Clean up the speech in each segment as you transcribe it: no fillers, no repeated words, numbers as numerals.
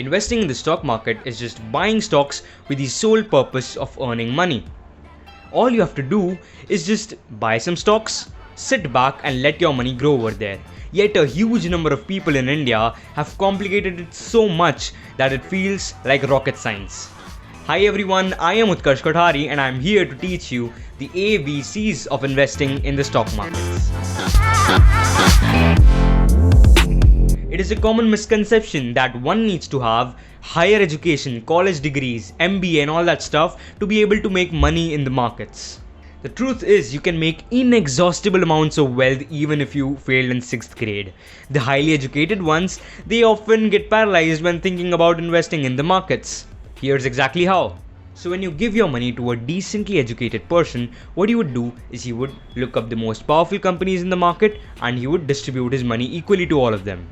Investing in the stock market is just buying stocks with the sole purpose of earning money. All you have to do is just buy some stocks, sit back and let your money grow over there. Yet a huge number of people in India have complicated it so much that it feels like rocket science. Hi everyone, I am Utkarsh Kothari and I am here to teach you the ABCs of investing in the stock markets. It is a common misconception that one needs to have higher education, college degrees, MBA and all that stuff to be able to make money in the markets. The truth is you can make inexhaustible amounts of wealth even if you failed in 6th grade. The highly educated ones, they often get paralyzed when thinking about investing in the markets. Here's exactly how. So when you give your money to a decently educated person, what you would do is he would look up the most powerful companies in the market and he would distribute his money equally to all of them.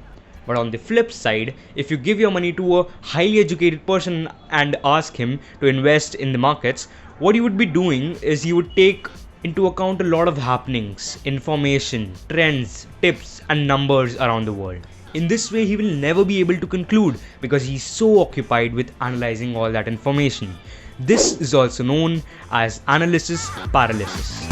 But on the flip side, if you give your money to a highly educated person and ask him to invest in the markets, what you would be doing is you would take into account a lot of happenings, information, trends, tips and numbers around the world. In this way, he will never be able to conclude because he's so occupied with analyzing all that information. This is also known as analysis paralysis.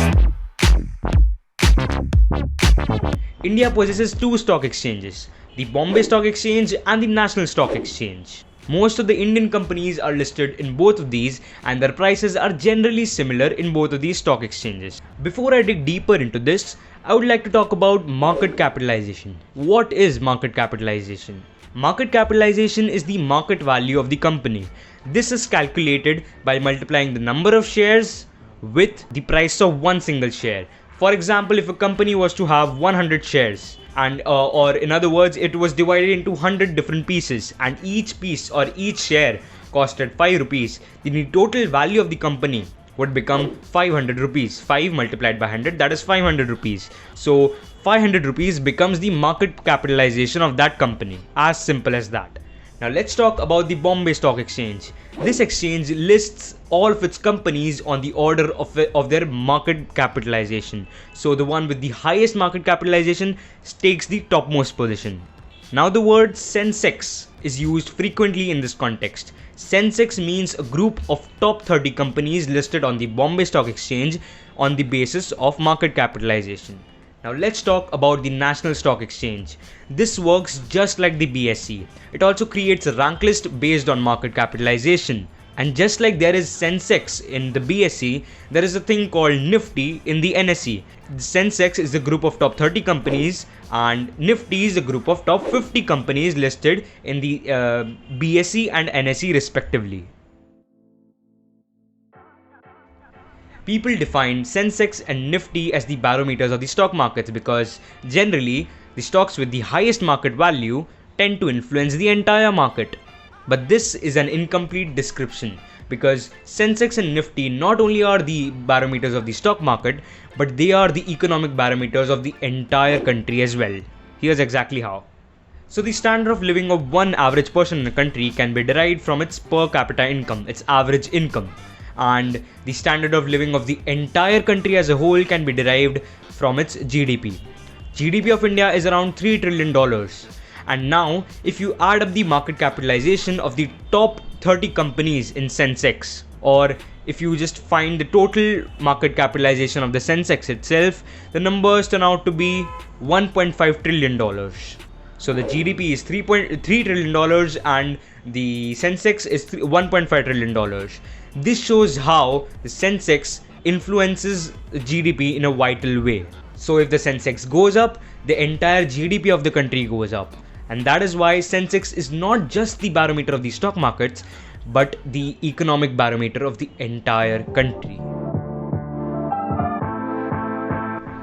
India possesses two stock exchanges, the Bombay Stock Exchange and the National Stock Exchange. Most of the Indian companies are listed in both of these and their prices are generally similar in both of these stock exchanges. Before I dig deeper into this, I would like to talk about market capitalization. What is market capitalization? Market capitalization is the market value of the company. This is calculated by multiplying the number of shares with the price of one single share. For example, if a company was to have 100 shares, and or in other words, it was divided into 100 different pieces and each piece or each share costed 5 rupees, the total value of the company would become 500 rupees. 5 multiplied by 100, that is 500 rupees. So 500 rupees becomes the market capitalization of that company. As simple as that. Now let's talk about the Bombay Stock Exchange. This exchange lists all of its companies on the order of their market capitalization. So the one with the highest market capitalization takes the topmost position. Now the word Sensex is used frequently in this context. Sensex means a group of top 30 companies listed on the Bombay Stock Exchange on the basis of market capitalization. Now let's talk about the National Stock Exchange. This works just like the BSE. It also creates a rank list based on market capitalization. And just like there is Sensex in the BSE, there is a thing called Nifty in the NSE. The Sensex is a group of top 30 companies and Nifty is a group of top 50 companies listed in the BSE and NSE respectively. People define Sensex and Nifty as the barometers of the stock markets because generally the stocks with the highest market value tend to influence the entire market. But this is an incomplete description because Sensex and Nifty not only are the barometers of the stock market, but they are the economic barometers of the entire country as well. Here's exactly how. So the standard of living of one average person in a country can be derived from its per capita income, its average income. And the standard of living of the entire country as a whole can be derived from its GDP. GDP of India is around $3 trillion. And now, if you add up the market capitalization of the top 30 companies in Sensex, or if you just find the total market capitalization of the Sensex itself, the numbers turn out to be $1.5 trillion. So the GDP is $3 trillion and the Sensex is $1.5 trillion. This shows how the Sensex influences GDP in a vital way. So if the Sensex goes up, the entire GDP of the country goes up. And that is why Sensex is not just the barometer of the stock markets, but the economic barometer of the entire country.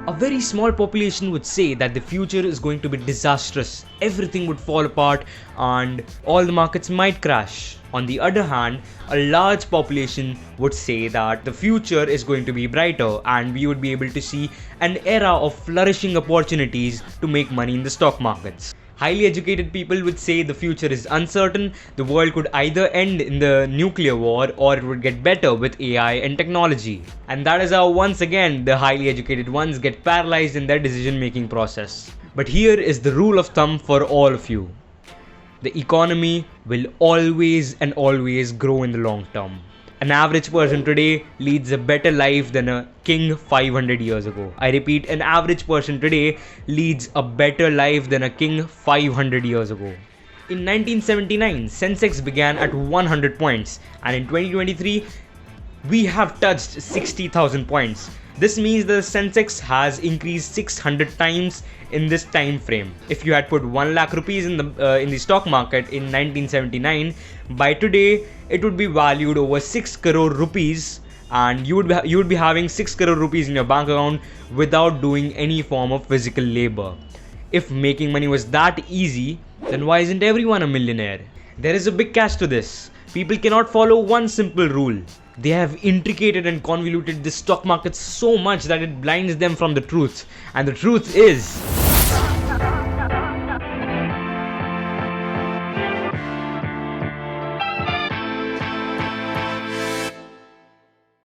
A very small population would say that the future is going to be disastrous, everything would fall apart and all the markets might crash. On the other hand, a large population would say that the future is going to be brighter and we would be able to see an era of flourishing opportunities to make money in the stock markets. Highly educated people would say the future is uncertain, the world could either end in the nuclear war or it would get better with AI and technology. And that is how once again the highly educated ones get paralyzed in their decision making process. But here is the rule of thumb for all of you. The economy will always and always grow in the long term. An average person today leads a better life than a king 500 years ago. I repeat, an average person today leads a better life than a king 500 years ago. In 1979, Sensex began at 100 points, and in 2023, we have touched 60,000 points. This means the Sensex has increased 600 times in this time frame. If you had put 1 lakh rupees in the stock market in 1979, by today it would be valued over 6 crore rupees, and you would be having 6 crore rupees in your bank account without doing any form of physical labor. If making money was that easy, then why isn't everyone a millionaire? There is a big catch to this. People cannot follow one simple rule. They have intricated and convoluted the stock market so much that it blinds them from the truth. And the truth is,